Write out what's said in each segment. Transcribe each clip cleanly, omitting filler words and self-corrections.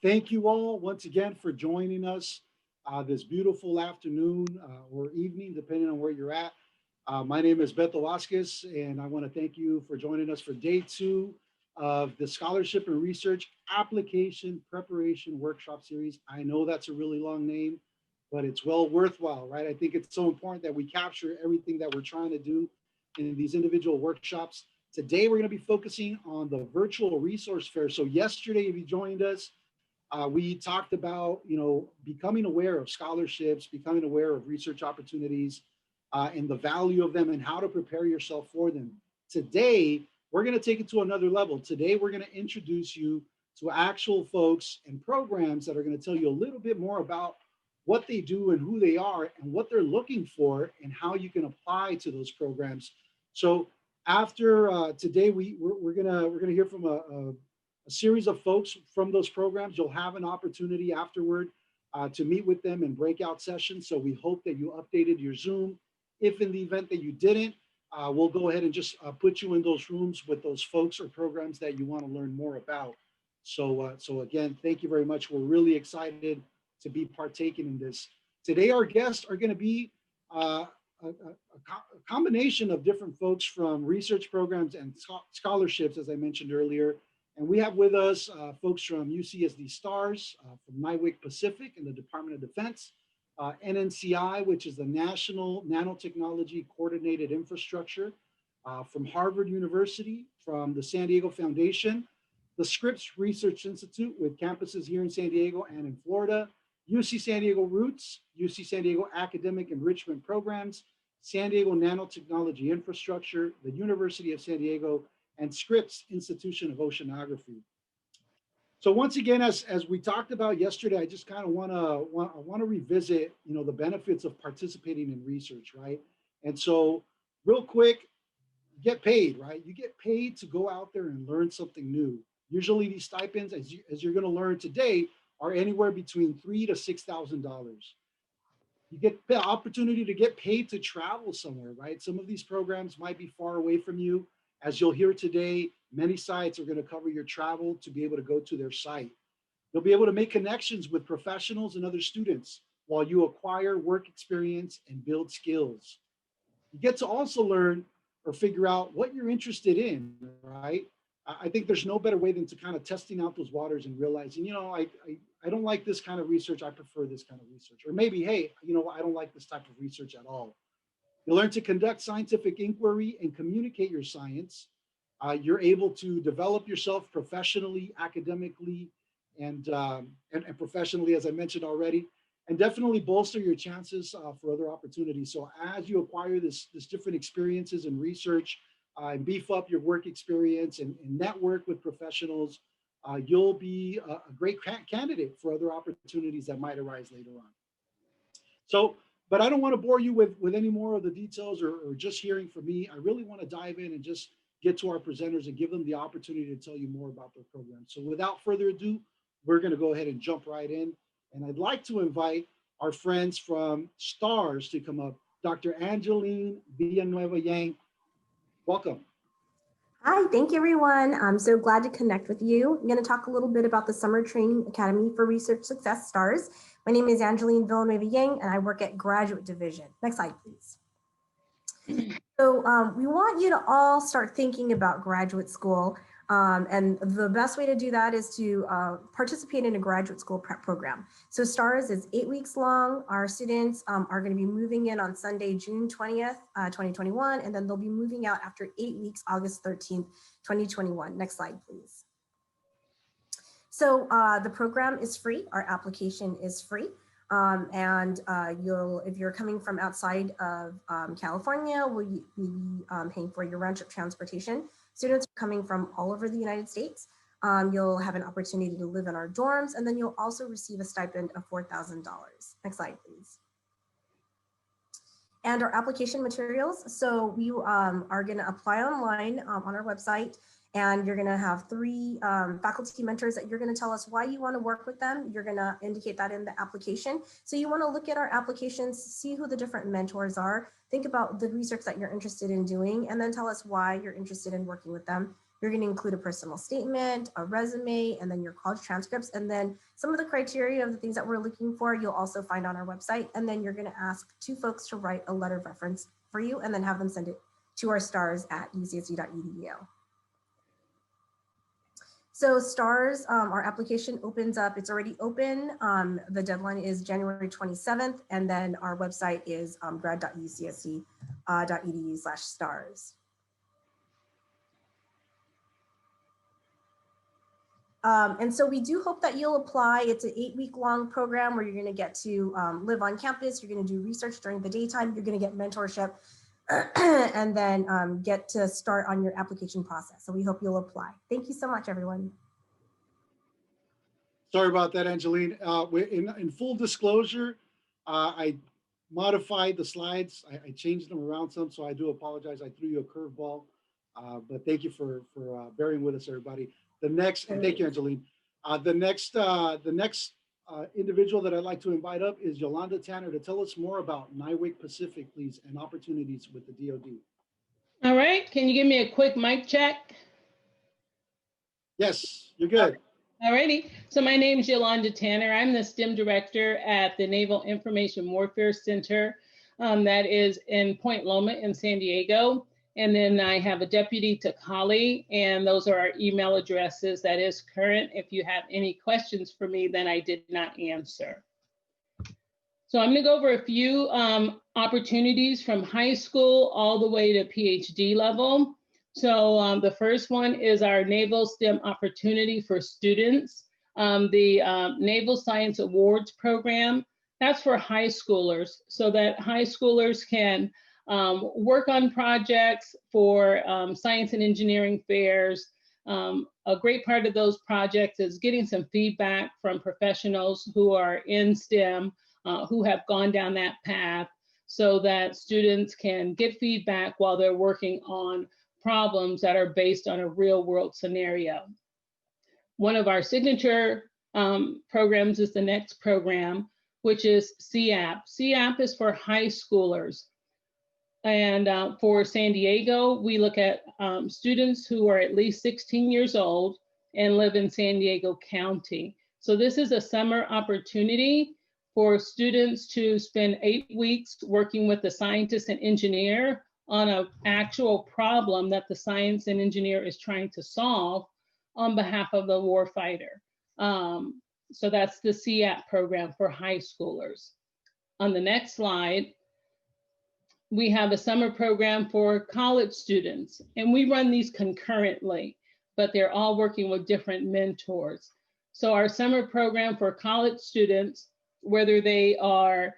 Thank you all once again for joining us this beautiful afternoon or evening, depending on where you're at. My name is Beto Vasquez, and I want to thank you for joining us for day 2 of the Scholarship and Research Application Preparation Workshop Series. I know that's a really long name, but it's well worthwhile, right? I think it's so important that we capture everything that we're trying to do in these individual workshops. Today, we're going to be focusing on the virtual resource fair. So yesterday, if you joined us, we talked about, becoming aware of scholarships, becoming aware of research opportunities, and the value of them and how to prepare yourself for them. Today, we're going to take it to another level. Today, we're going to introduce you to actual folks and programs that are going to tell you a little bit more about what they do and who they are and what they're looking for and how you can apply to those programs. So after today, we're gonna hear from a series of folks from those programs. You'll have an opportunity afterward to meet with them in breakout sessions. So we hope that you updated your Zoom. If in the event that you didn't, we'll go ahead and just put you in those rooms with those folks or programs that you want to learn more about. So again, thank you very much. We're really excited to be partaking in this. Today, our guests are going to be a combination of different folks from research programs and scholarships, as I mentioned earlier. And we have with us folks from UCSD STARS, from NIWC Pacific in the Department of Defense, NNCI, which is the National Nanotechnology Coordinated Infrastructure, from Harvard University, from the San Diego Foundation, the Scripps Research Institute with campuses here in San Diego and in Florida, UC San Diego Roots, UC San Diego Academic Enrichment Programs, San Diego Nanotechnology Infrastructure, the University of San Diego, and Scripps Institution of Oceanography. So once again, as we talked about yesterday, I just kind of want to revisit, the benefits of participating in research, right? And so real quick, get paid, right? You get paid to go out there and learn something new. Usually these stipends, as you're going to learn today, are anywhere between $3,000 to $6,000. You get the opportunity to get paid to travel somewhere, right? Some of these programs might be far away from you. As you'll hear today, many sites are going to cover your travel to be able to go to their site. You'll be able to make connections with professionals and other students while you acquire work experience and build skills. You get to also learn or figure out what you're interested in, right? I think there's no better way than to kind of testing out those waters and realizing, I don't like this kind of research. I prefer this kind of research. Or maybe, hey, I don't like this type of research at all. You learn to conduct scientific inquiry and communicate your science. You're able to develop yourself professionally, academically, and professionally, as I mentioned already, and definitely bolster your chances for other opportunities. So as you acquire this different experiences in research and beef up your work experience and network with professionals, you'll be a great candidate for other opportunities that might arise later on. So, but I don't want to bore you with any more of the details or just hearing from me. I really want to dive in and just get to our presenters and give them the opportunity to tell you more about their program. So without further ado, we're going to go ahead and jump right in. And I'd like to invite our friends from STARS to come up. Dr. Angeline Villanueva-Yang, welcome. Hi, thank you everyone. I'm so glad to connect with you. I'm going to talk a little bit about the Summer Training Academy for Research Success, STARS. My name is Angeline Villanueva-Yang and I work at Graduate Division. Next slide, please. So we want you to all start thinking about graduate school. And the best way to do that is to participate in a graduate school prep program. So STARS is 8 weeks long. Our students are going to be moving in on Sunday, June 20th, 2021, and then they'll be moving out after 8 weeks, August 13th, 2021. Next slide, please. So the program is free. Our application is free. If you're coming from outside of California, we'll be paying for your round-trip transportation. Students are coming from all over the United States. You'll have an opportunity to live in our dorms, and then you'll also receive a stipend of $4,000. Next slide, please. And our application materials. So we are going to apply online on our website. And you're going to have 3 faculty mentors that you're going to tell us why you want to work with them. You're going to indicate that in the application. So you want to look at our applications, see who the different mentors are, think about the research that you're interested in doing, and then tell us why you're interested in working with them. You're going to include a personal statement, a resume, and then your college transcripts. And then some of the criteria of the things that we're looking for, you'll also find on our website. And then you're going to ask 2 folks to write a letter of reference for you and then have them send it to our stars at ucsc.edu. So STARS, our application opens up, it's already open. The deadline is January 27th, and then our website is grad.ucsc.edu/stars. And so we do hope that you'll apply. It's an 8-week-long program where you're going to get to live on campus. You're going to do research during the daytime. You're going to get mentorship and then get to start on your application process. So we hope you'll apply. Thank you so much, everyone. Sorry about that, Angeline. In full disclosure, I modified the slides. I changed them around some, so I do apologize. I threw you a curveball, but thank you for bearing with us, everybody. The next, and thank you, Angeline. The next individual that I'd like to invite up is Yolanda Tanner to tell us more about NIWIC Pacific, please, and opportunities with the DoD. All right, can you give me a quick mic check? Yes, you're good. All righty, so my name is Yolanda Tanner. I'm the STEM director at the Naval Information Warfare Center that is in Point Loma in San Diego. And then I have a deputy to Kali, and those are our email addresses. That is current. If you have any questions for me, then I did not answer. So I'm gonna go over a few opportunities from high school all the way to PhD level. So the first one is our Naval STEM opportunity for students. The Naval Science Awards program, that's for high schoolers, so that high schoolers can work on projects for science and engineering fairs. A great part of those projects is getting some feedback from professionals who are in STEM, who have gone down that path, so that students can get feedback while they're working on problems that are based on a real world scenario. One of our signature programs is the next program, which is CAP. CAP is for high schoolers. And for San Diego, we look at students who are at least 16 years old and live in San Diego County. So this is a summer opportunity for students to spend 8 weeks working with the scientist and engineer on an actual problem that the science and engineer is trying to solve on behalf of the warfighter. So that's the CAP program for high schoolers. On the next slide, we have a summer program for college students, and we run these concurrently, but they're all working with different mentors. So our summer program for college students, whether they are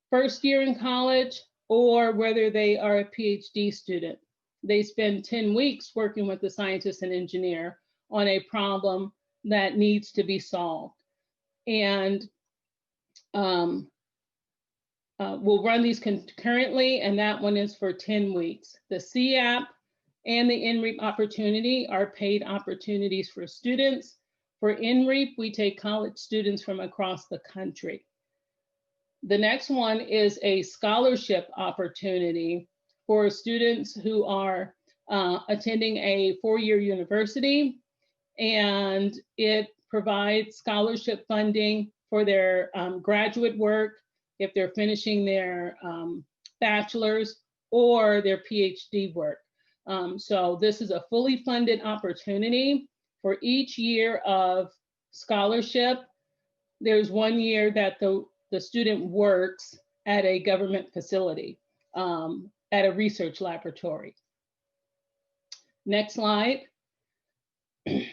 first year in college or whether they are a PhD student, they spend 10 weeks working with the scientist and engineer on a problem that needs to be solved. And we'll run these concurrently, and that one is for 10 weeks. The CAP and the NREAP opportunity are paid opportunities for students. For NREAP, we take college students from across the country. The next one is a scholarship opportunity for students who are attending a 4-year university, and it provides scholarship funding for their graduate work if they're finishing their bachelor's or their PhD work. So this is a fully funded opportunity for each year of scholarship. There's 1 year that the student works at a government facility, at a research laboratory. Next slide. The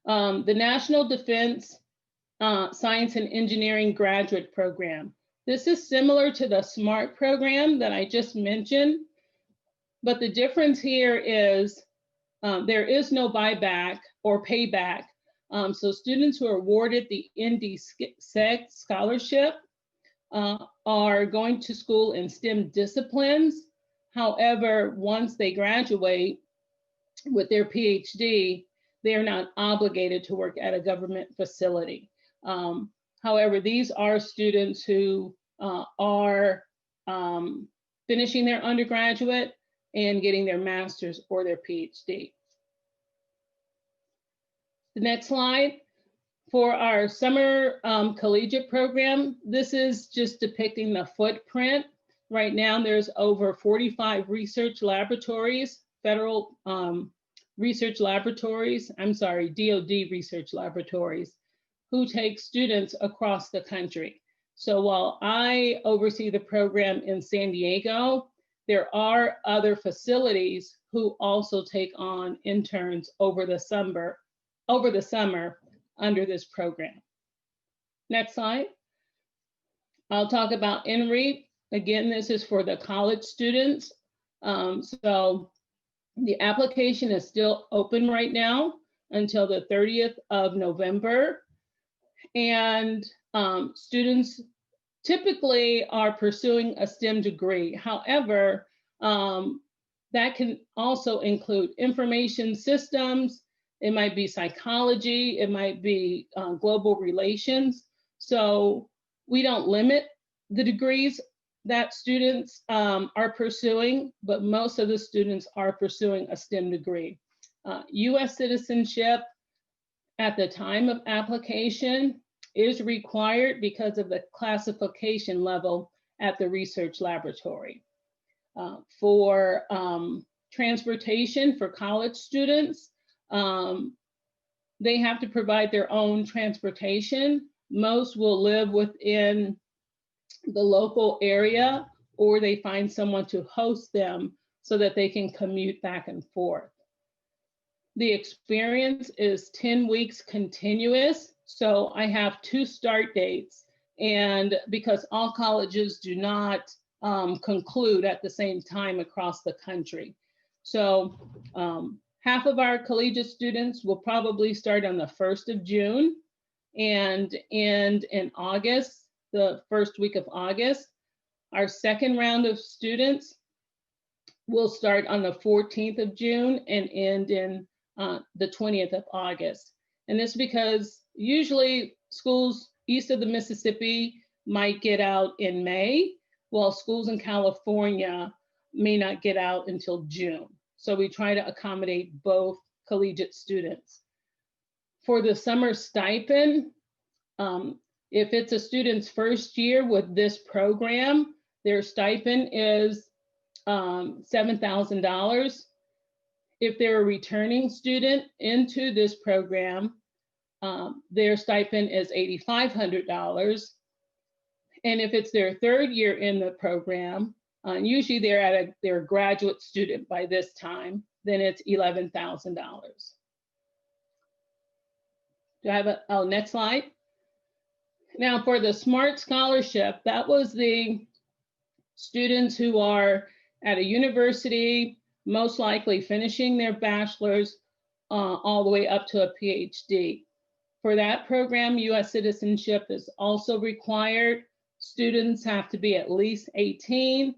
National Defense Science and Engineering Graduate Program. This is similar to the SMART program that I just mentioned, but the difference here is there is no buyback or payback. So students who are awarded the NDSEC scholarship are going to school in STEM disciplines. However, once they graduate with their PhD, they are not obligated to work at a government facility. However, these are students who are finishing their undergraduate and getting their master's or their PhD. The next slide. For our summer collegiate program, this is just depicting the footprint. Right now, there's over 45 research laboratories, federal research laboratories, DoD research laboratories, who take students across the country. So while I oversee the program in San Diego, there are other facilities who also take on interns over the summer under this program. Next slide. I'll talk about Enrichment. Again, this is for the college students. So the application is still open right now until the 30th of November. And students typically are pursuing a STEM degree. However, that can also include information systems. It might be psychology, it might be global relations. So we don't limit the degrees that students are pursuing, but most of the students are pursuing a STEM degree. US citizenship at the time of application is required because of the classification level at the research laboratory. For transportation for college students, they have to provide their own transportation. Most will live within the local area, or they find someone to host them so that they can commute back and forth. The experience is 10 weeks continuous. So I have 2 start dates, and because all colleges do not conclude at the same time across the country. So half of our collegiate students will probably start on the 1st of June and end in August, the first week of August. Our second round of students will start on the 14th of June and end in the 20th of August. And this because usually schools east of the Mississippi might get out in May, while schools in California may not get out until June. So we try to accommodate both collegiate students. For the summer stipend, if it's a student's first year with this program, their stipend is $7,000. If they're a returning student into this program, their stipend is $8,500. And if it's their 3rd year in the program, usually they're a graduate student by this time, then it's $11,000. Do I have next slide? Now for the SMART scholarship, that was the students who are at a university, most likely finishing their bachelor's all the way up to a PhD. For that program, US citizenship is also required. Students have to be at least 18.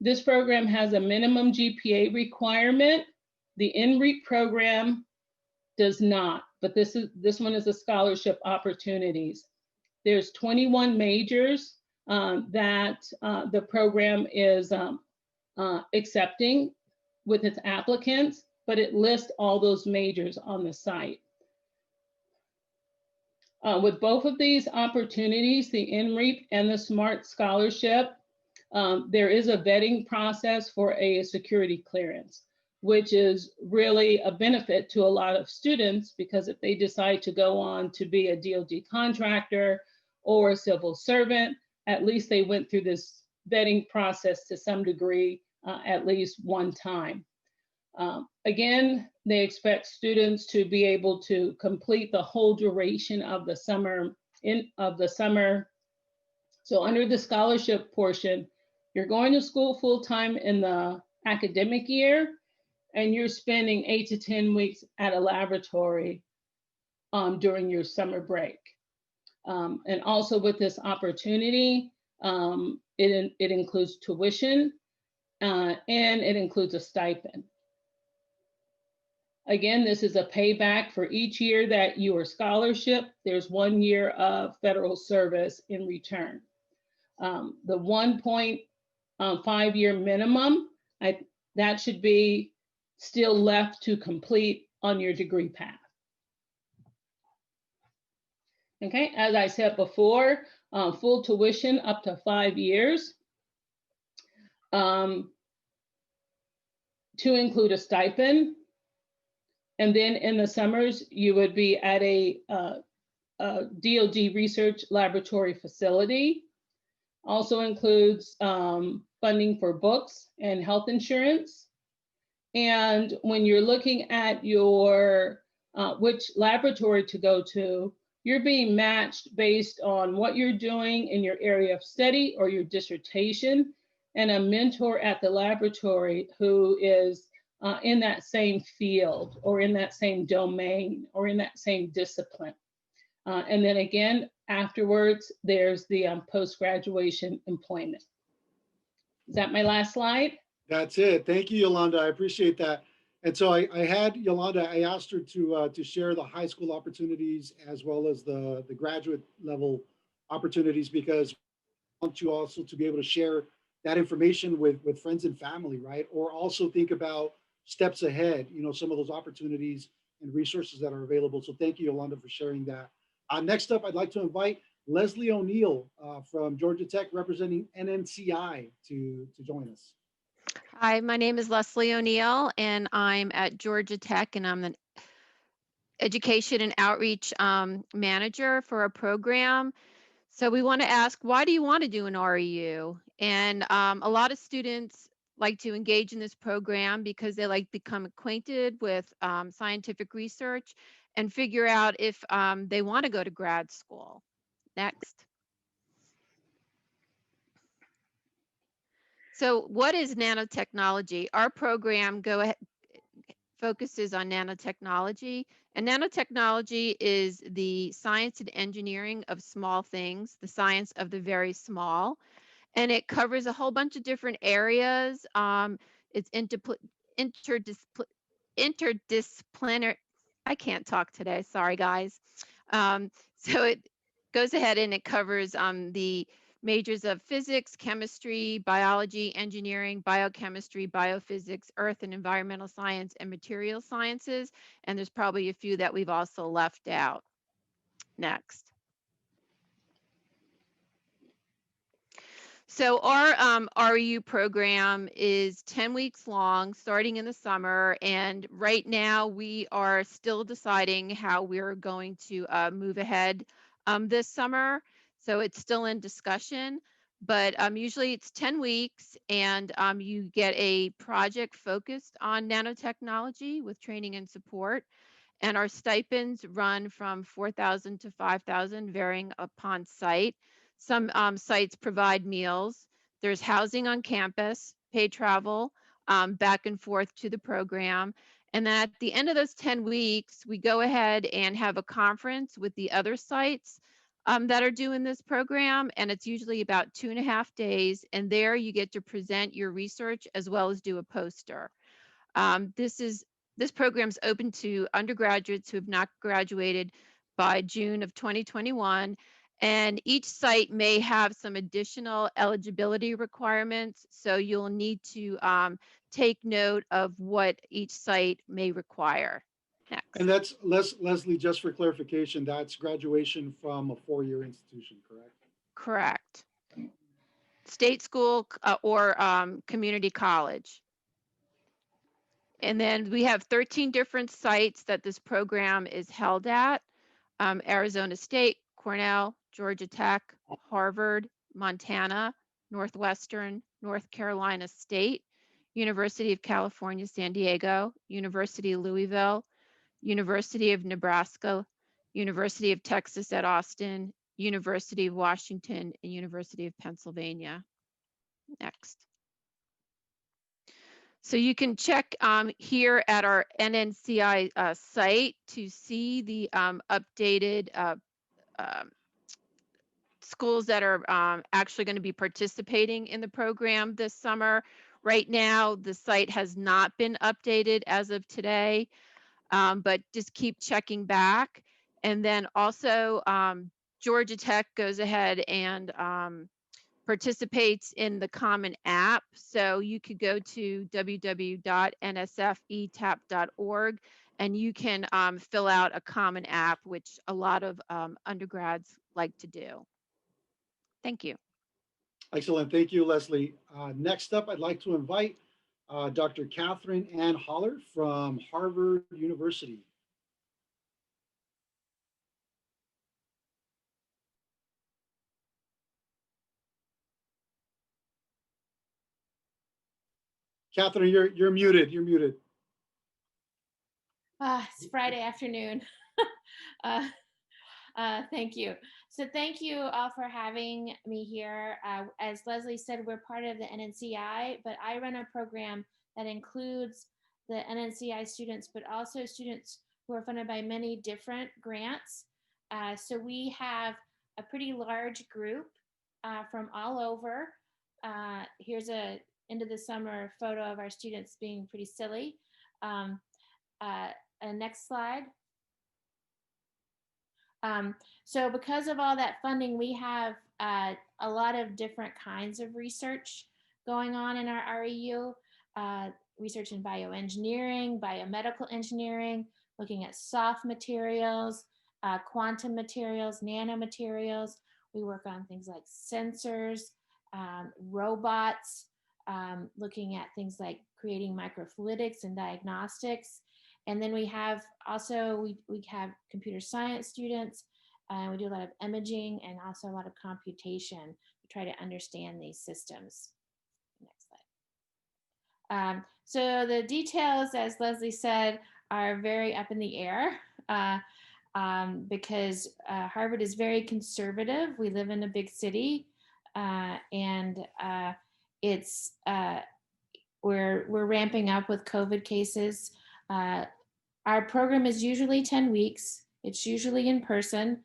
This program has a minimum GPA requirement. The Enrichment program does not, but this one is a scholarship opportunities. There's 21 majors that the program is accepting with its applicants, but it lists all those majors on the site. With both of these opportunities, the Enrichment and the SMART scholarship, there is a vetting process for a security clearance, which is really a benefit to a lot of students, because if they decide to go on to be a DoD contractor or a civil servant, at least they went through this vetting process to some degree at least one time. Again, they expect students to be able to complete the whole duration of the summer. So under the scholarship portion, you're going to school full-time in the academic year, and you're spending 8 to 10 weeks at a laboratory during your summer break. And also with this opportunity, it includes tuition and it includes a stipend. Again, this is a payback for each year that you are scholarship. There's 1 year of federal service in return. The 1.5 year minimum, that should be still left to complete on your degree path. Okay, as I said before, full tuition up to 5 years, to include a stipend. And then in the summers, you would be at a DoD research laboratory facility. Also includes funding for books and health insurance. And when you're looking at your which laboratory to go to, you're being matched based on what you're doing in your area of study or your dissertation, and a mentor at the laboratory who is in that same field or in that same domain or in that same discipline. And then again, afterwards, there's the post-graduation employment. Is that my last slide? That's it. Thank you, Yolanda. I appreciate that. And so I had Yolanda, I asked her to share the high school opportunities as well as the graduate level opportunities, because I want you also to be able to share that information with friends and family, right? Or also think about steps ahead, you know, some of those opportunities and resources that are available. So thank you, Yolanda, for sharing that. Next up, I'd like to invite Leslie O'Neill from Georgia Tech, representing NNCI, to join us. Hi, my name is Leslie O'Neill, and I'm at Georgia Tech, and I'm the Education and Outreach Manager for a program. So we want to ask, why do you want to do an REU? And a lot of students like to engage in this program because they like to become acquainted with scientific research and figure out if they want to go to grad school. Next. So what is nanotechnology? Our program focuses on nanotechnology, and nanotechnology is the science and engineering of small things, the science of the very small, and it covers a whole bunch of different areas. It's interdisciplinary. I can't talk today, sorry guys. So it goes ahead and it covers the majors of physics, chemistry, biology, engineering, biochemistry, biophysics, earth and environmental science, and material sciences. And there's probably a few that we've also left out. Next. So our REU program is 10 weeks long, starting in the summer. And right now we are still deciding how we're going to move ahead this summer. So it's still in discussion, but usually it's 10 weeks, and you get a project focused on nanotechnology with training and support. And our stipends run from $4,000 to $5,000, varying upon site. Some sites provide meals. There's housing on campus, paid travel, back and forth to the program. And then at the end of those 10 weeks, we go ahead and have a conference with the other sites that are doing this program. And it's usually about 2.5 days. And there you get to present your research as well as do a poster. This program is open to undergraduates who have not graduated by June of 2021. And each site may have some additional eligibility requirements. So you'll need to take note of what each site may require. Next. And that's, Leslie, just for clarification, that's graduation from a 4-year institution, correct? Correct. State school or community college. And then we have 13 different sites that this program is held at. Arizona State, Cornell, Georgia Tech, Harvard, Montana, Northwestern, North Carolina State, University of California, San Diego, University of Louisville, University of Nebraska, University of Texas at Austin, University of Washington, and University of Pennsylvania. Next. So you can check here at our NNCI site to see the updated schools that are actually going to be participating in the program this summer. Right now, the site has not been updated as of today, but just keep checking back. And then also Georgia Tech goes ahead and participates in the Common App. So you could go to www.nsfetap.org and you can fill out a Common App, which a lot of undergrads like to do. Thank you. Excellent. Thank you, Leslie. Next up, I'd like to invite Dr. Catherine Ann Holler from Harvard University. Catherine, you're muted. You're muted. It's Friday afternoon. Thank you. So thank you all for having me here. As Leslie said, we're part of the NNCI, but I run a program that includes the NNCI students, but also students who are funded by many different grants. So we have a pretty large group from all over. Here's a end of the summer photo of our students being pretty silly. Next slide. So because of all that funding, we have a lot of different kinds of research going on in our REU. Research in bioengineering, biomedical engineering, looking at soft materials, quantum materials, nanomaterials. We work on things like sensors, robots, looking at things like creating microfluidics and diagnostics. And then we have also, we have computer science students, and we do a lot of imaging and also a lot of computation to try to understand these systems. Next slide. So the details, as Leslie said, are very up in the air because Harvard is very conservative. We live in a big city, and we're ramping up with COVID cases. Our program is usually 10 weeks. It's usually in person.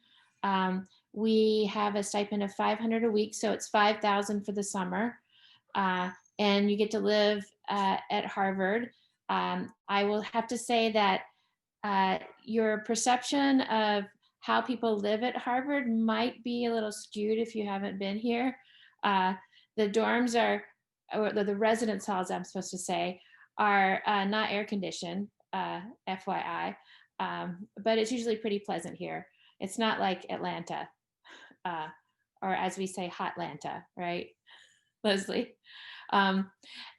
We have a stipend of $500 a week, so it's $5,000 for the summer. And you get to live at Harvard. I will have to say that your perception of how people live at Harvard might be a little skewed if you haven't been here. The dorms are, or the residence halls, I'm supposed to say, are not air conditioned, FYI, but it's usually pretty pleasant here. It's not like Atlanta, or as we say, Hotlanta, right, Leslie? Our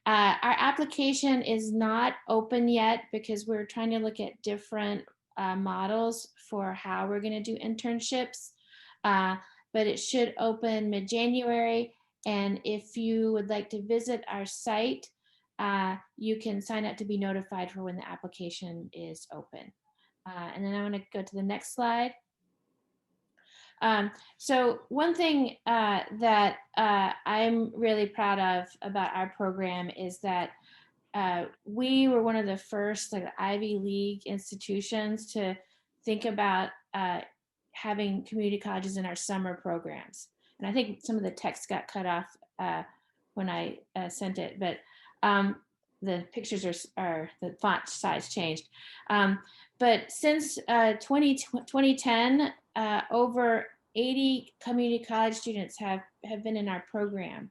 application is not open yet because we're trying to look at different models for how we're going to do internships, but it should open mid-January. And if you would like to visit our site, you can sign up to be notified for when the application is open. And then I want to go to the next slide. So one thing that I'm really proud of about our program is that we were one of the first Ivy League institutions to think about having community colleges in our summer programs. And I think some of the text got cut off when I sent it, but the pictures are the font size changed. But since 2010, over 80 community college students have been in our program.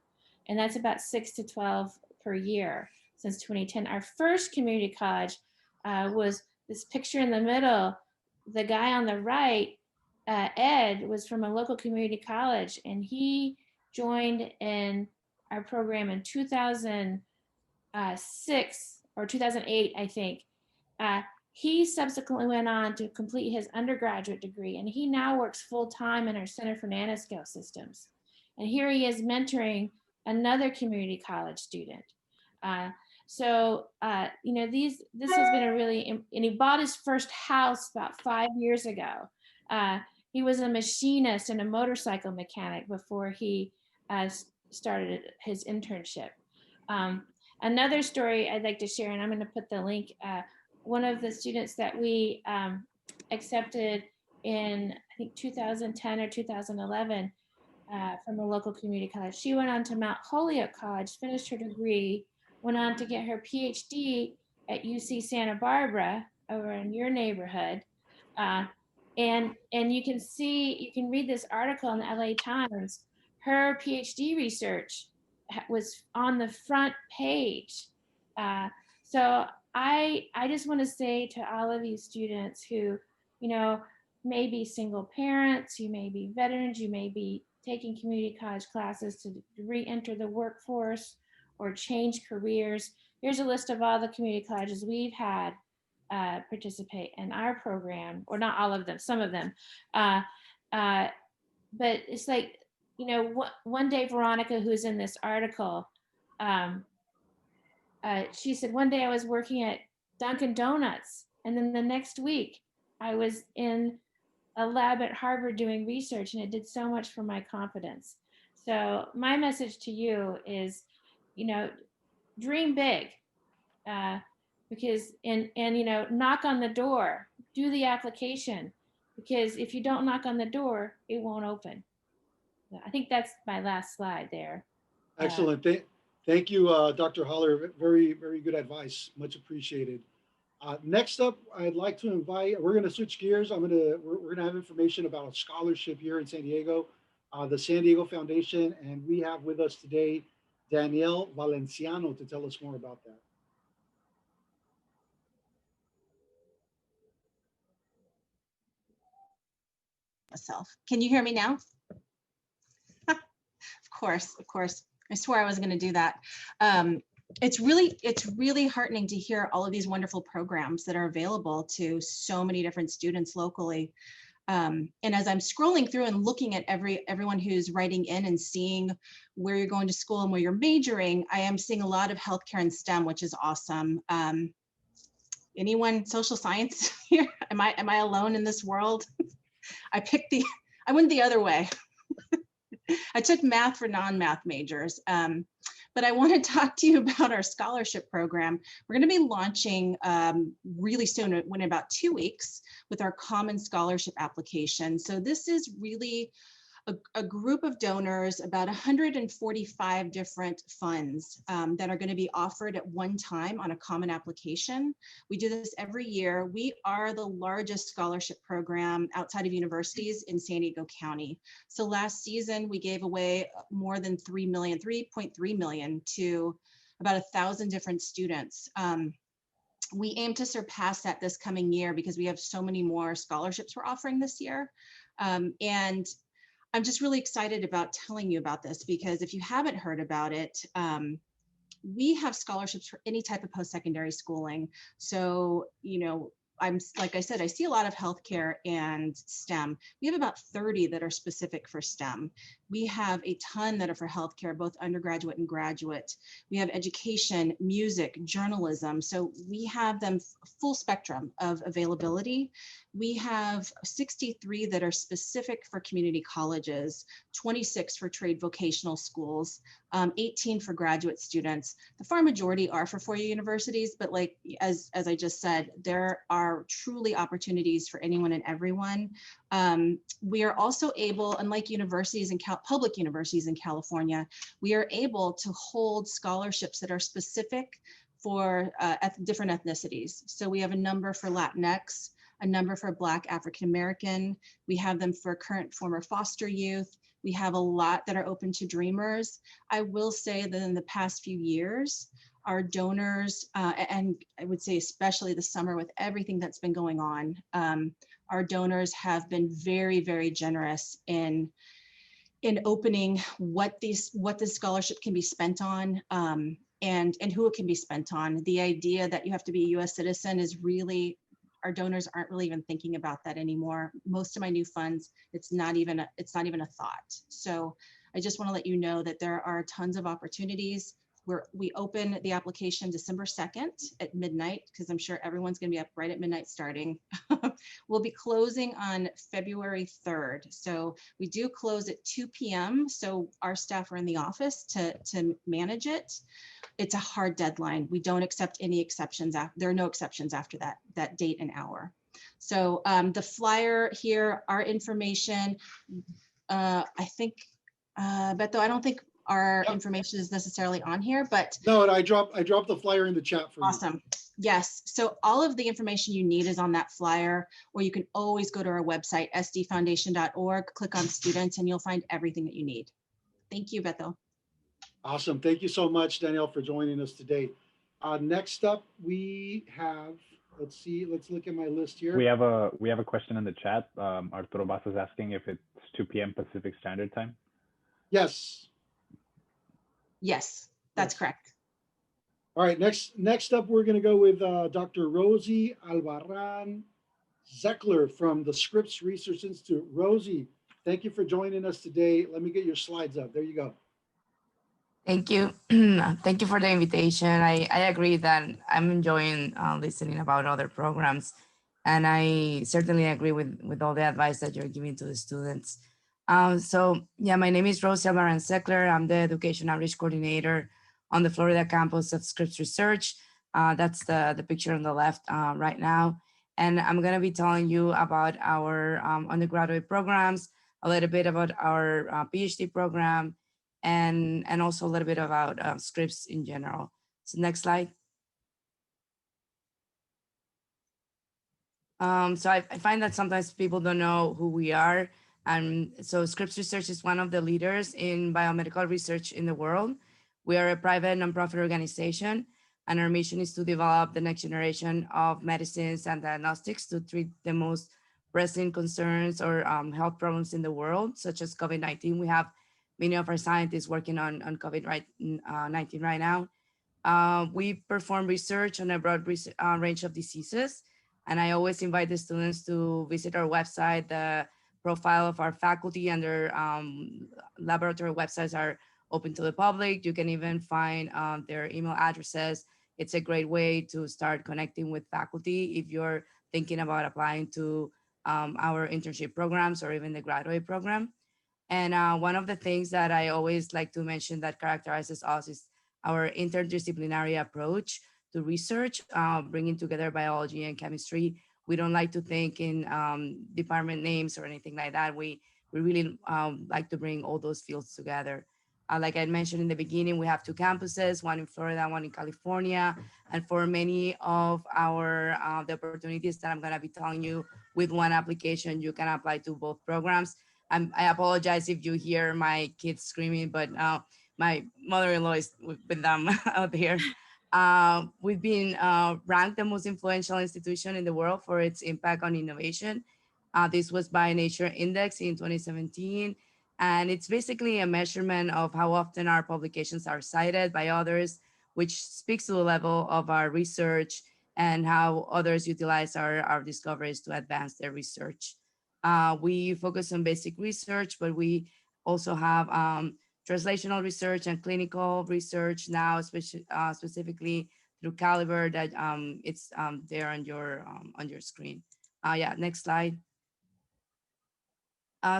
And that's about 6 to 12 per year since 2010. Our first community college was this picture in the middle. The guy on the right, Ed, was from a local community college, and he joined in our program in 2006 or 2008, I think. He subsequently went on to complete his undergraduate degree, and he now works full-time in our Center for Nanoscale Systems. And here he is mentoring another community college student. So you know, this has been a really, and he bought his first house about 5 years ago. He was a machinist and a motorcycle mechanic before he started his internship. Another story I'd like to share, and I'm going to put the link. One of the students that we accepted in, I think, 2010 or 2011 from a local community college. She went on to Mount Holyoke College, finished her degree, went on to get her PhD at UC Santa Barbara over in your neighborhood. And you can see, you can read this article in the LA Times. her PhD research was on the front page. So I just want to say to all of you students who, you know, may be single parents, you may be veterans, you may be taking community college classes to re-enter the workforce or change careers. Here's a list of all the community colleges we've had participate in our program, or not all of them, some of them. But it's like, you know, one day Veronica, who's in this article, she said, one day I was working at Dunkin' Donuts, and then the next week I was in a lab at Harvard doing research, and it did so much for my confidence. So my message to you is, you know, dream big, because, and you know, knock on the door, do the application, because if you don't knock on the door, it won't open. I think that's my last slide there. Excellent. Thank you, Dr. Holler. Very, very good advice. Much appreciated. Next up, I'd like to invite, we're going to switch gears. We're going to have information about a scholarship here in San Diego, the San Diego Foundation. And we have with us today, Danielle Valenciano, to tell us more about that. Can you hear me now? Of course. I swore I wasn't going to do that. It's really heartening to hear all of these wonderful programs that are available to so many different students locally. And as I'm scrolling through and looking at everyone who's writing in and seeing where you're going to school and where you're majoring, I am seeing a lot of healthcare and STEM, which is awesome. Anyone social science here? Am I alone in this world? I went the other way. I took math for non-math majors, but I want to talk to you about our scholarship program. We're going to be launching really soon, in about 2 weeks, with our common scholarship application. So this is really a group of donors, about 145 different funds that are going to be offered at one time on a common application. We do this every year. We are the largest scholarship program outside of universities in San Diego County. So last season, we gave away more than 3.3 million to about 1,000 different students. We aim to surpass that this coming year because we have so many more scholarships we're offering this year. And I'm just really excited about telling you about this because if you haven't heard about it, we have scholarships for any type of post-secondary schooling. So, you know, like I said, I see a lot of healthcare and STEM. We have about 30 that are specific for STEM. We have a ton that are for healthcare, both undergraduate and graduate. We have education, music, journalism. So we have them full spectrum of availability. We have 63 that are specific for community colleges, 26 for trade vocational schools, 18 for graduate students. The far majority are for four-year universities, but like as I just said, there are truly opportunities for anyone and everyone. We are also able, unlike universities and public universities in California, we are able to hold scholarships that are specific for different ethnicities. So we have a number for Latinx, a number for Black African American. We have them for current former foster youth. We have a lot that are open to dreamers. I will say that in the past few years, our donors, and I would say especially the summer with everything that's been going on, our donors have been very, very generous in opening what this scholarship can be spent on and who it can be spent on. The idea that you have to be a US citizen is really, our donors aren't really even thinking about that anymore. Most of my new funds, it's not even a thought. So I just want to let you know that there are tons of opportunities. We open the application December 2nd at midnight, because I'm sure everyone's going to be up right at midnight starting. We'll be closing on February 3rd. So we do close at 2 p.m. So our staff are in the office to manage it. It's a hard deadline. We don't accept any exceptions. There are no exceptions after that date and hour. So the flyer here, our information, I think, Beto, I don't think our information is necessarily on here, but no, I dropped the flyer in the chat for you. Awesome. Yes. So all of the information you need is on that flyer, or you can always go to our website, sdfoundation.org, click on students, and you'll find everything that you need. Thank you, Beto. Awesome. Thank you so much, Danielle, for joining us today. Next up, we have, let's see, let's look at my list here. We have a question in the chat. Arturo Bass is asking if it's 2 p.m. Pacific Standard Time. Yes. Yes, that's correct. All right, next up, we're going to go with Dr. Rosie Albarran Zeckler from the Scripps Research Institute. Rosie, thank you for joining us today. Let me get your slides up. There you go. Thank you. Thank you for the invitation. I agree that I'm enjoying listening about other programs. And I certainly agree with all the advice that you're giving to the students. So yeah, my name is Rosie Albarran Zeckler. I'm the Education Outreach Coordinator on the Florida campus of Scripps Research. That's the picture on the left right now. And I'm gonna be telling you about our undergraduate programs, a little bit about our PhD program, and also a little bit about Scripps in general. So next slide. So I find that sometimes people don't know who we are. And so Scripps Research is one of the leaders in biomedical research in the world. We are a private nonprofit organization, and our mission is to develop the next generation of medicines and diagnostics to treat the most pressing concerns or health problems in the world, such as COVID-19. We have many of our scientists working on COVID-19 right now. We perform research on a broad range of diseases. And I always invite the students to visit our website. The profile of our faculty and their laboratory websites are open to the public. You can even find their email addresses. It's a great way to start connecting with faculty if you're thinking about applying to our internship programs or even the graduate program. And one of the things that I always like to mention that characterizes us is our interdisciplinary approach to research, bringing together biology and chemistry. We don't like to think in department names or anything like that. We really like to bring all those fields together. Like I mentioned in the beginning, we have 2 campuses, one in Florida, one in California. And for many of our the opportunities that I'm gonna be telling you, with one application, you can apply to both programs. I apologize if you hear my kids screaming, but my mother-in-law is with them out here. We've been ranked the most influential institution in the world for its impact on innovation. This was by Nature Index in 2017. And it's basically a measurement of how often our publications are cited by others, which speaks to the level of our research and how others utilize our discoveries to advance their research. We focus on basic research, but we also have translational research and clinical research now, specifically through Caliber that it's there on your screen. Yeah, next slide.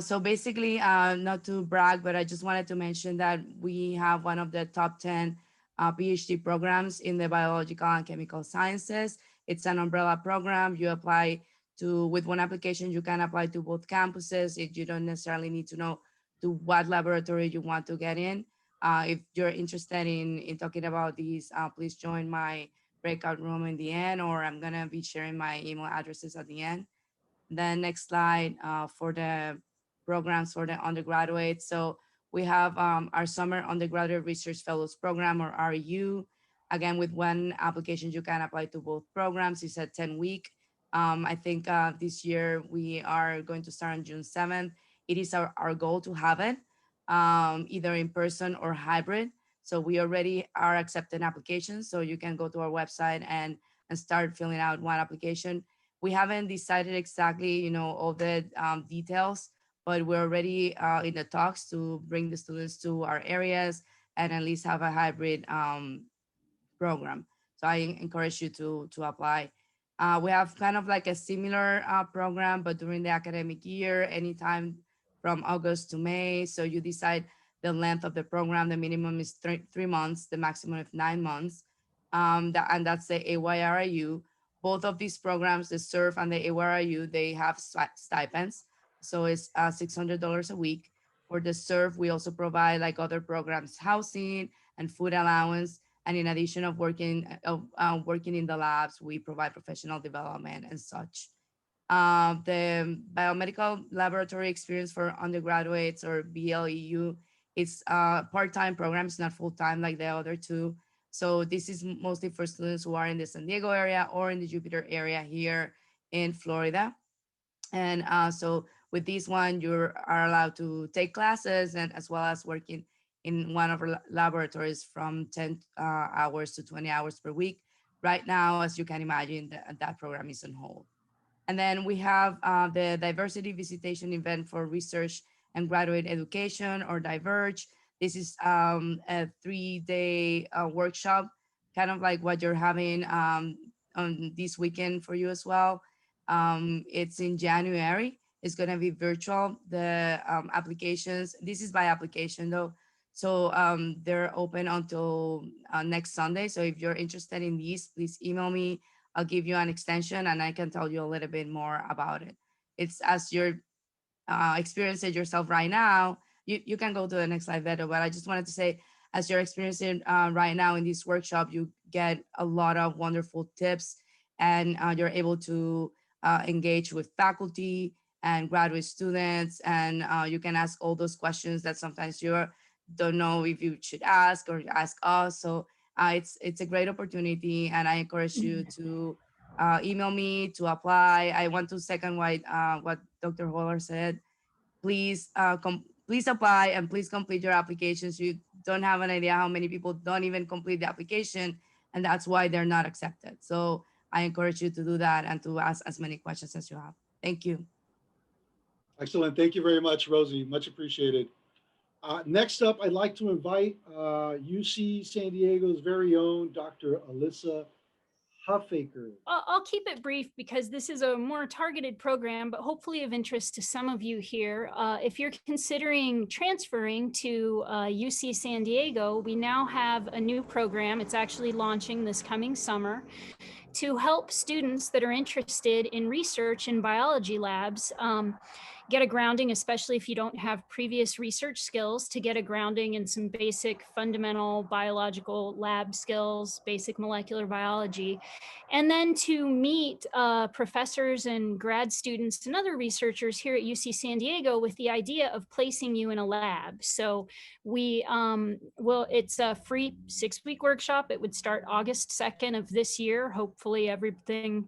So basically, not to brag, but I just wanted to mention that we have one of the top 10 PhD programs in the biological and chemical sciences. It's an umbrella program. You apply to, with one application, you can apply to both campuses. You don't necessarily need to know to what laboratory you want to get in. If you're interested in talking about these, please join my breakout room in the end, or I'm gonna be sharing my email addresses at the end. Then next slide for the programs for the undergraduates. So we have our Summer Undergraduate Research Fellows Program, or REU. Again, with one application, you can apply to both programs. It's a 10-week. I think this year we are going to start on June 7th. It is our goal to have it either in person or hybrid. So we already are accepting applications. So you can go to our website and start filling out one application. We haven't decided exactly, all the details, but we're already in the talks to bring the students to our areas and at least have a hybrid program. So I encourage you to apply. We have kind of like a similar program, but during the academic year, anytime from August to May. So you decide the length of the program. The minimum is 3 months, the maximum of 9 months. And that's the AYRIU. Both of these programs, the SURF and the AYRIU, they have stipends. So it's $600 a week. For the SURF, we also provide, like other programs, housing and food allowance. And in addition of working in the labs, we provide professional development and such. The biomedical laboratory experience for undergraduates, or BLEU, It's a part-time program. It's not full-time like the other two. So this is mostly for students who are in the San Diego area or in the Jupiter area here in Florida. And so with this one, you are allowed to take classes and as well as working in one of our laboratories from 10 hours to 20 hours per week. Right now, as you can imagine, that program is on hold. And then we have the diversity visitation event for research and graduate education, or Diverge. This is a 3-day workshop, kind of like what you're having on this weekend for you as well. It's in January. It's going to be virtual. The applications, this is by application though. So they're open until next Sunday. So if you're interested in these, please email me. I'll give you an extension and I can tell you a little bit more about it. It's as you're experiencing yourself right now, you can go to the next slide better, but I just wanted to say, as you're experiencing right now in this workshop, you get a lot of wonderful tips and you're able to engage with faculty and graduate students, and you can ask all those questions that sometimes you don't know if you should ask or ask us. So it's a great opportunity, and I encourage you to email me to apply. I want to second what Dr. Holler said. Please, please apply and please complete your applications. You don't have an idea how many people don't even complete the application, and that's why they're not accepted. So I encourage you to do that and to ask as many questions as you have. Thank you. Excellent. Thank you very much, Rosie. Much appreciated. Next up, I'd like to invite UC San Diego's very own Dr. Alyssa Huffaker. I'll keep it brief because this is a more targeted program, but hopefully of interest to some of you here. If you're considering transferring to UC San Diego, we now have a new program. It's actually launching this coming summer to help students that are interested in research in biology labs get a grounding, especially if you don't have previous research skills, to get a grounding in some basic fundamental biological lab skills, basic molecular biology, and then to meet professors and grad students and other researchers here at UC San Diego with the idea of placing you in a lab. So we it's a free 6-week workshop. It would start August 2nd of this year. Hopefully everything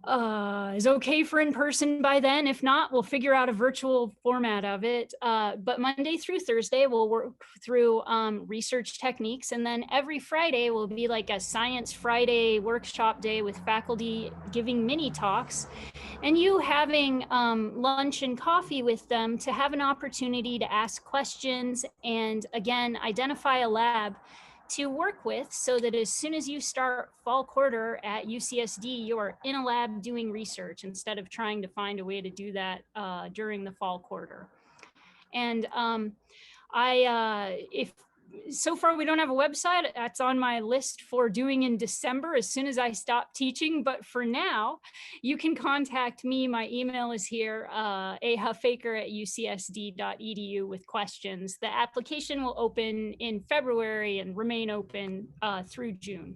is okay for in person by then. If not, we'll figure out a virtual format of it. But Monday through Thursday, we'll work through research techniques. And then every Friday will be like a Science Friday workshop day with faculty giving mini talks and you having lunch and coffee with them to have an opportunity to ask questions and again, identify a lab to work with so that as soon as you start fall quarter at UCSD, you're in a lab doing research instead of trying to find a way to do that during the fall quarter. And if so far we don't have a website, that's on my list for doing in December as soon as I stop teaching. But for now, you can contact me. My email is here, ahuffaker@ucsd.edu with questions. The application will open in February and remain open through June.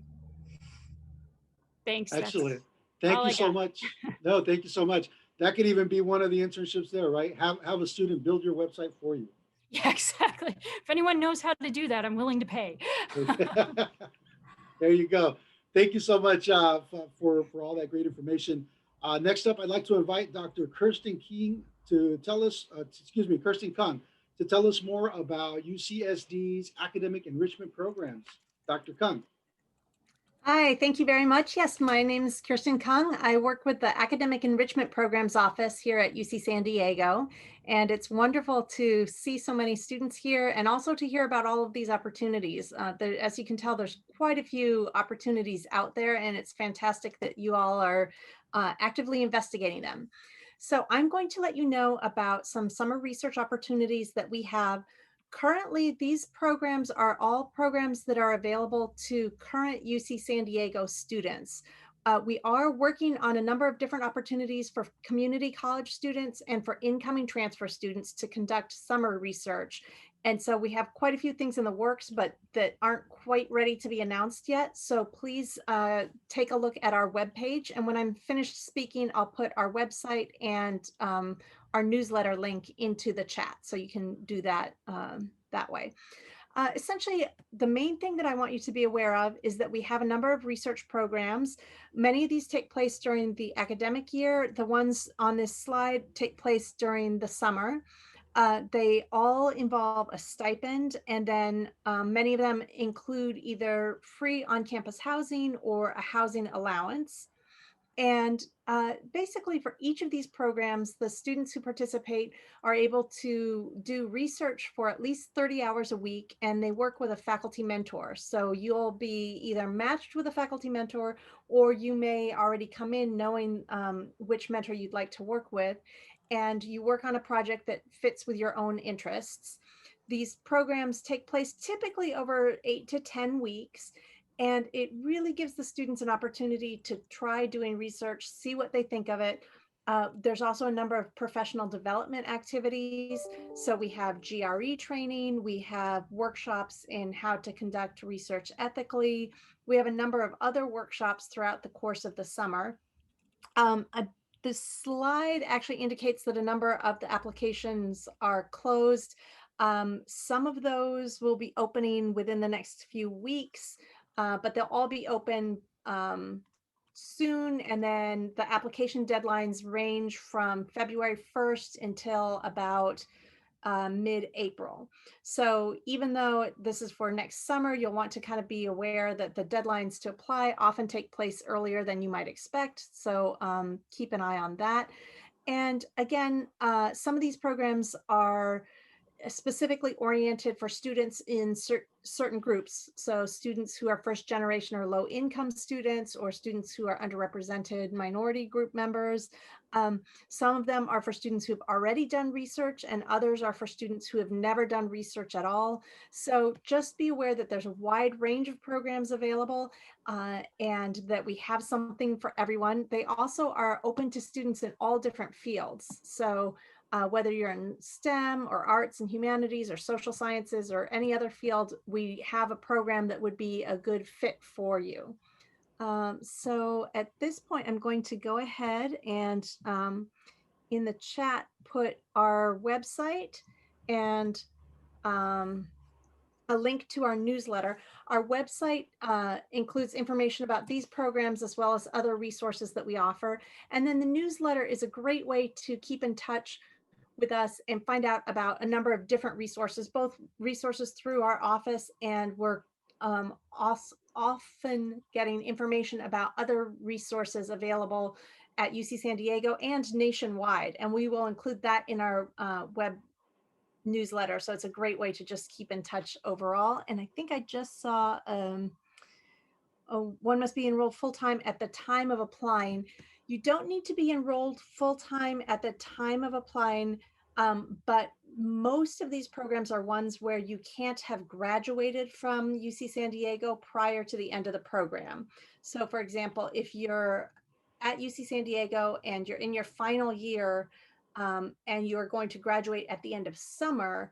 Thanks. Excellent. Thank you so much. No, thank you so much. That could even be one of the internships there, right? Have a student build your website for you. Yeah, exactly. If anyone knows how to do that, I'm willing to pay. There you go. Thank you so much for all that great information. Next up, I'd like to invite Dr. Kirsten King to tell us, Kirsten Kung, to tell us more about UCSD's academic enrichment programs. Dr. Kung. Hi, thank you very much. Yes, my name is Kirsten Kung. I work with the Academic Enrichment Programs Office here at UC San Diego, and it's wonderful to see so many students here and also to hear about all of these opportunities. As you can tell, there's quite a few opportunities out there, and it's fantastic that you all are actively investigating them. So I'm going to let you know about some summer research opportunities that we have. Currently, these programs are all programs that are available to current UC San Diego students. We are working on a number of different opportunities for community college students and for incoming transfer students to conduct summer research. And so we have quite a few things in the works, but that aren't quite ready to be announced yet. So please take a look at our webpage. And when I'm finished speaking, I'll put our website and our newsletter link into the chat. So you can do that that way. Essentially, the main thing that I want you to be aware of is that we have a number of research programs. Many of these take place during the academic year. The ones on this slide take place during the summer. They all involve a stipend, and then many of them include either free on-campus housing or a housing allowance. And basically for each of these programs, the students who participate are able to do research for at least 30 hours a week, and they work with a faculty mentor. So you'll be either matched with a faculty mentor, or you may already come in knowing which mentor you'd like to work with, and you work on a project that fits with your own interests. These programs take place typically over 8 to 10 weeks. And it really gives the students an opportunity to try doing research, see what they think of it. There's also a number of professional development activities. So we have GRE training, we have workshops in how to conduct research ethically. We have a number of other workshops throughout the course of the summer. The slide actually indicates that a number of the applications are closed. Some of those will be opening within the next few weeks. But they'll all be open soon. And then the application deadlines range from February 1st until about mid-April. So even though this is for next summer, you'll want to kind of be aware that the deadlines to apply often take place earlier than you might expect. So keep an eye on that. And again, some of these programs are specifically oriented for students in certain groups. So students who are first generation or low income students, or students who are underrepresented minority group members. Some of them are for students who have already done research, and others are for students who have never done research at all. So just be aware that there's a wide range of programs available and that we have something for everyone. They also are open to students in all different fields. So whether you're in STEM or arts and humanities or social sciences or any other field, we have a program that would be a good fit for you. So at this point, I'm going to go ahead and in the chat put our website and a link to our newsletter. Our website includes information about these programs as well as other resources that we offer. And then the newsletter is a great way to keep in touch with us and find out about a number of different resources, both resources through our office, and we're often getting information about other resources available at UC San Diego and nationwide. And we will include that in our web newsletter. So it's a great way to just keep in touch overall. And I think I just saw one must be enrolled full-time at the time of applying. You don't need to be enrolled full-time at the time of applying, but most of these programs are ones where you can't have graduated from UC San Diego prior to the end of the program. So for example, if you're at UC San Diego and you're in your final year and you're going to graduate at the end of summer,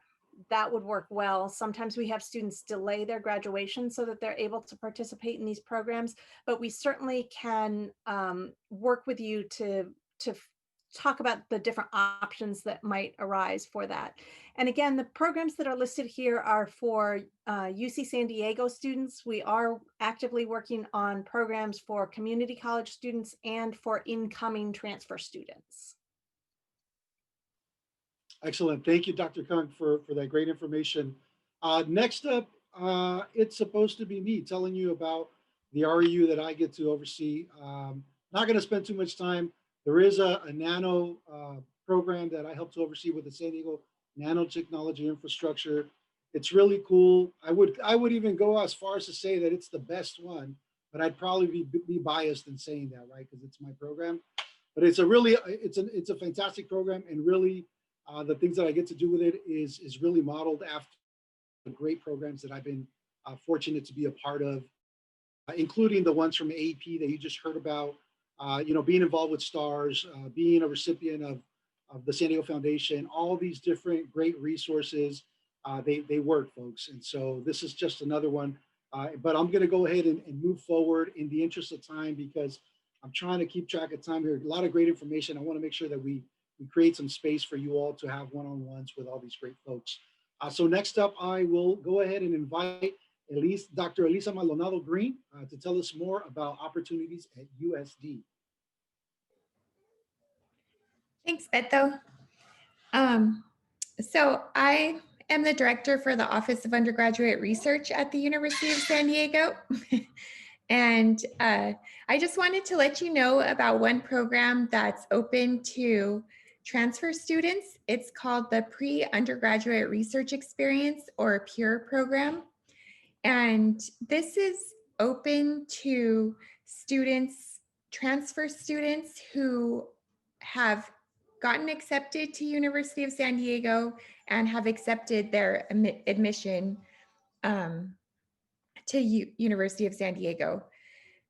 that would work well. Sometimes we have students delay their graduation so that they're able to participate in these programs, but we certainly can work with you to talk about the different options that might arise for that. And again, the programs that are listed here are for UC San Diego students. We are actively working on programs for community college students and for incoming transfer students. Excellent. Thank you, Dr. Kung, for that great information. Next up, it's supposed to be me telling you about the REU that I get to oversee. Not going to spend too much time. There is a Nano program that I help to oversee with the San Diego Nanotechnology infrastructure. It's really cool. I would even go as far as to say that it's the best one, but I'd probably be biased in saying that, right? Because it's my program. But it's a fantastic program, and really the things that I get to do with it is really modeled after the great programs that I've been fortunate to be a part of, including the ones from AEP that you just heard about. Being involved with STARS, being a recipient of the San Diego Foundation, all these different great resources, they work, folks. And so this is just another one. But I'm going to go ahead and move forward in the interest of time, because I'm trying to keep track of time here. A lot of great information. I want to make sure that we create some space for you all to have one-on-ones with all these great folks. So next up, I will go ahead and invite Dr. Elisa Maldonado Green to tell us more about opportunities at USD. Thanks, Beto. So I am the director for the Office of Undergraduate Research at the University of San Diego. And I just wanted to let you know about one program that's open to transfer students. It's called the Pre-Undergraduate Research Experience, or PURE program. And this is open to students, transfer students who have gotten accepted to University of San Diego and have accepted their admission to University of San Diego.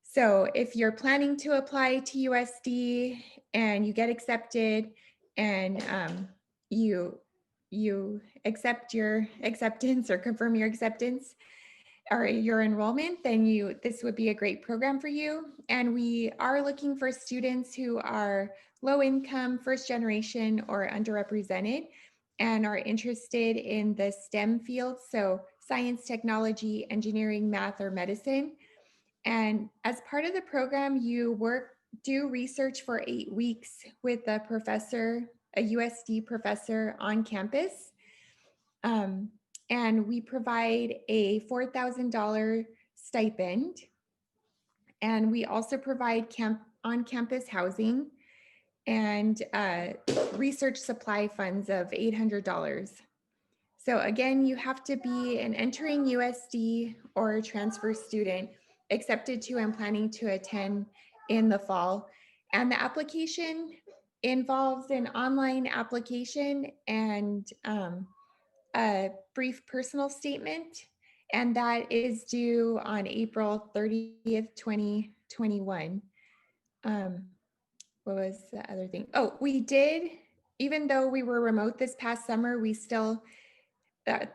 So if you're planning to apply to USD and you get accepted and you accept your acceptance or confirm your acceptance or your enrollment, then this would be a great program for you. And we are looking for students who are low income, first generation, or underrepresented and are interested in the STEM fields, so science, technology, engineering, math, or medicine. And as part of the program, you do research for 8 weeks with a professor, a USD professor on campus. And we provide a $4,000 stipend. And we also provide on-campus housing and research supply funds of $800. So again, you have to be an entering USD or a transfer student accepted to and planning to attend in the fall. And the application involves an online application and a brief personal statement, and that is due on April 30th, 2021. What was the other thing? Oh, we did, even though we were remote this past summer, we still ran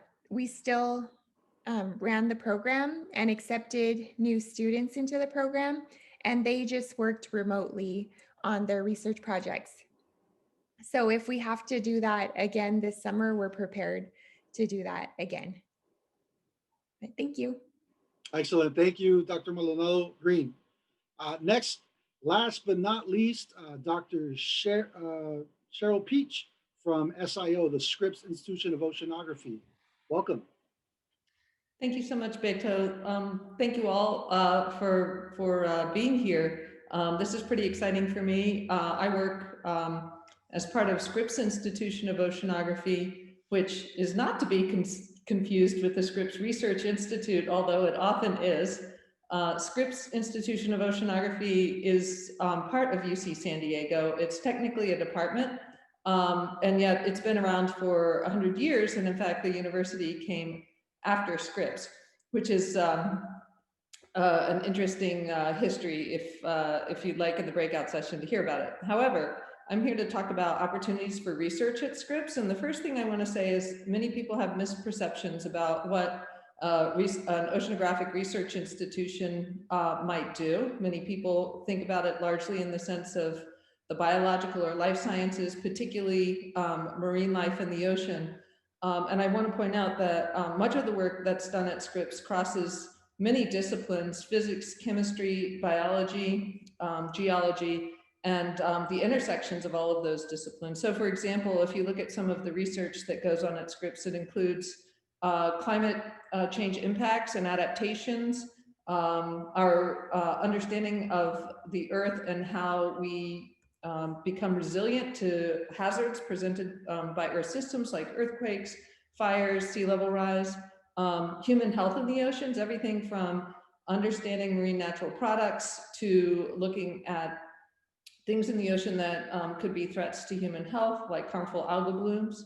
the program and accepted new students into the program, and they just worked remotely on their research projects. So if we have to do that again this summer, we're prepared to do that again. But thank you. Excellent. Thank you, Dr. Maldonado Green. Next, last but not least, Dr. Cheryl Peach from SIO, the Scripps Institution of Oceanography. Welcome. Thank you so much, Beto. Thank you all for being here. This is pretty exciting for me. I work as part of Scripps Institution of Oceanography, which is not to be confused with the Scripps Research Institute, although it often is. Scripps Institution of Oceanography is part of UC San Diego. It's technically a department, and yet it's been around for 100 years. And in fact, the university came after Scripps, which is an interesting history if you'd like in the breakout session to hear about it. However, I'm here to talk about opportunities for research at Scripps. And the first thing I want to say is many people have misperceptions about what an oceanographic research institution might do. Many people think about it largely in the sense of the biological or life sciences, particularly marine life in the ocean. And I want to point out that much of the work that's done at Scripps crosses many disciplines: physics, chemistry, biology, geology, and the intersections of all of those disciplines. So for example, if you look at some of the research that goes on at Scripps, it includes climate change impacts and adaptations, our understanding of the Earth and how we become resilient to hazards presented by Earth systems like earthquakes, fires, sea level rise, human health in the oceans, everything from understanding marine natural products to looking at things in the ocean that could be threats to human health, like harmful algal blooms.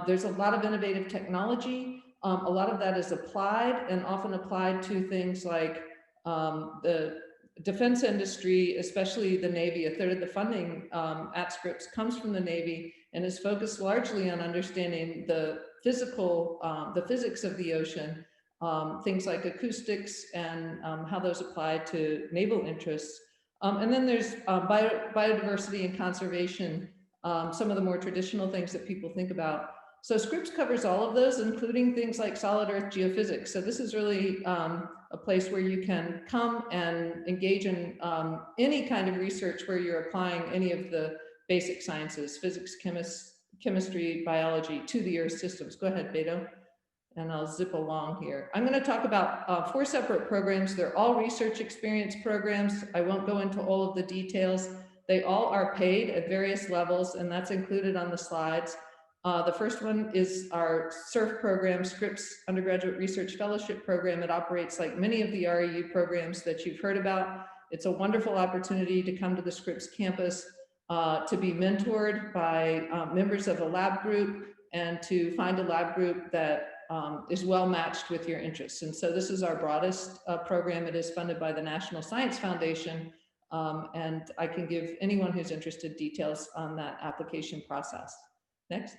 There's a lot of innovative technology. A lot of that is applied and often applied to things like the defense industry, especially the Navy. A third of the funding at Scripps comes from the Navy and is focused largely on understanding the physics of the ocean, things like acoustics and how those apply to naval interests. And then there's biodiversity and conservation, some of the more traditional things that people think about. So Scripps covers all of those, including things like solid earth geophysics. So this is really a place where you can come and engage in any kind of research where you're applying any of the basic sciences, physics, chemistry, biology to the Earth systems. Go ahead, Beto, and I'll zip along here. I'm going to talk about 4 separate programs. They're all research experience programs. I won't go into all of the details. They all are paid at various levels, and that's included on the slides. The first one is our SURF program, Scripps Undergraduate Research Fellowship Program. It operates like many of the REU programs that you've heard about. It's a wonderful opportunity to come to the Scripps campus, to be mentored by members of a lab group, and to find a lab group that is well matched with your interests. And so this is our broadest program. It is funded by the National Science Foundation, and I can give anyone who's interested details on that application process. Next.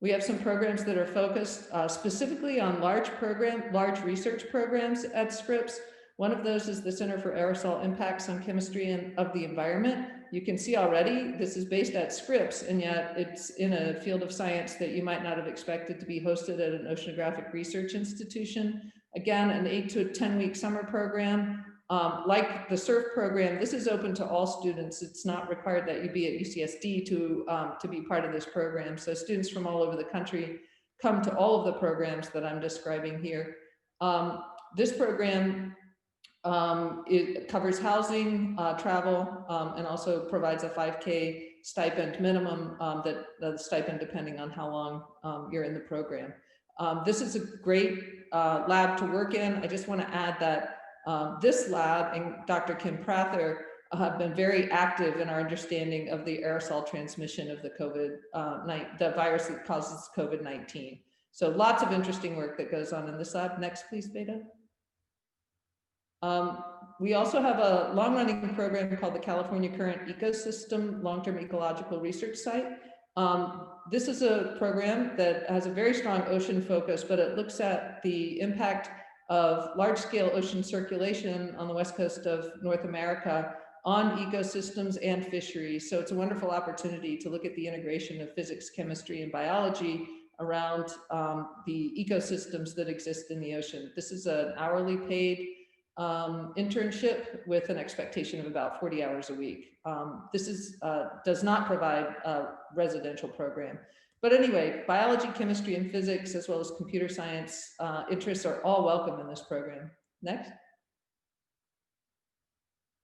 We have some programs that are focused specifically on large research programs at Scripps. One of those is the Center for Aerosol Impacts on Chemistry and of the Environment. You can see already this is based at Scripps, and yet it's in a field of science that you might not have expected to be hosted at an oceanographic research institution. Again, an 8 to 10 week summer program. Like the SURF program, this is open to all students. It's not required that you be at UCSD to be part of this program. So students from all over the country come to all of the programs that I'm describing here. This program, it covers housing, travel, and also provides a 5K stipend minimum, that the stipend depending on how long you're in the program. This is a great lab to work in. I just want to add that this lab and Dr. Kim Prather have been very active in our understanding of the aerosol transmission of the the virus that causes COVID-19. So lots of interesting work that goes on in this lab. Next, please, Beta. We also have a long-running program called the California Current Ecosystem Long-Term Ecological Research Site. This is a program that has a very strong ocean focus, but it looks at the impact of large-scale ocean circulation on the west coast of North America on ecosystems and fisheries. So it's a wonderful opportunity to look at the integration of physics, chemistry, and biology around the ecosystems that exist in the ocean. This is an hourly paid internship with an expectation of about 40 hours a week. This does not provide a residential program. But anyway, biology, chemistry, and physics, as well as computer science interests are all welcome in this program. Next.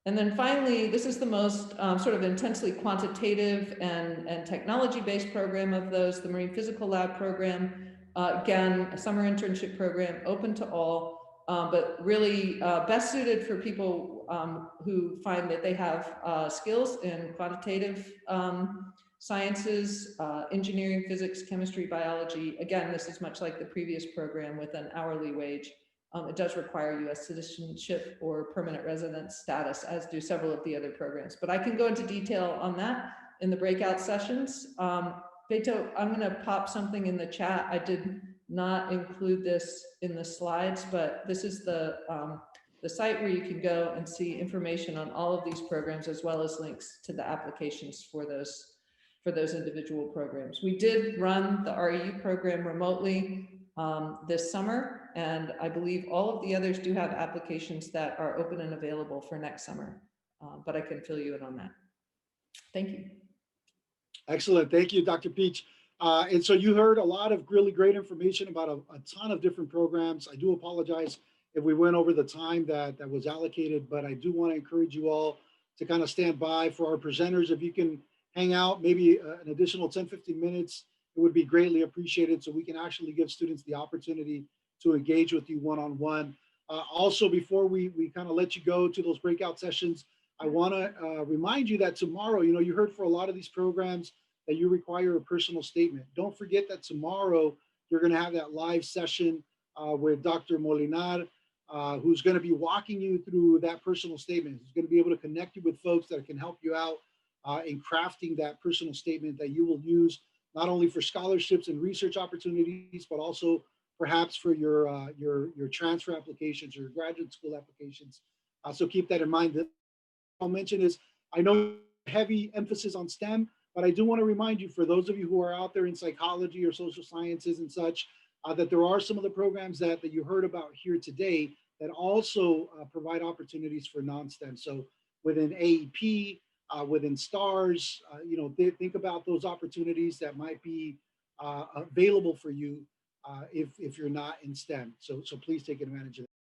And then finally, this is the most sort of intensely quantitative and technology-based program of those, the Marine Physical Lab program. Again, a summer internship program open to all, but really best suited for people who find that they have skills in quantitative sciences, engineering, physics, chemistry, biology. Again, this is much like the previous program with an hourly wage. It does require US citizenship or permanent residence status, as do several of the other programs. But I can go into detail on that in the breakout sessions. Beto, I'm going to pop something in the chat. I did not include this in the slides, but this is the site where you can go and see information on all of these programs, as well as links to the applications for those individual programs. We did run the REU program remotely this summer, and I believe all of the others do have applications that are open and available for next summer, but I can fill you in on that. Thank you. Excellent. Thank you, Dr. Peach. And so you heard a lot of really great information about a ton of different programs. I do apologize if we went over the time that was allocated, but I do want to encourage you all to kind of stand by for our presenters. If you can hang out maybe an additional 10, 15 minutes, it would be greatly appreciated so we can actually give students the opportunity to engage with you one-on-one. Also, before we kind of let you go to those breakout sessions, I want to remind you that tomorrow, you heard for a lot of these programs that you require a personal statement. Don't forget that tomorrow you're going to have that live session with Dr. Molinar, who's going to be walking you through that personal statement. He's going to be able to connect you with folks that can help you out in crafting that personal statement that you will use not only for scholarships and research opportunities, but also perhaps for your transfer applications or your graduate school applications. So keep that in mind. I'll mention is, I know heavy emphasis on STEM, But I do want to remind you, for those of you who are out there in psychology or social sciences and such, that there are some of the programs that you heard about here today that also provide opportunities for non-STEM. So within AEP, within STARS, think about those opportunities that might be available for you if you're not in STEM. So please take advantage of that.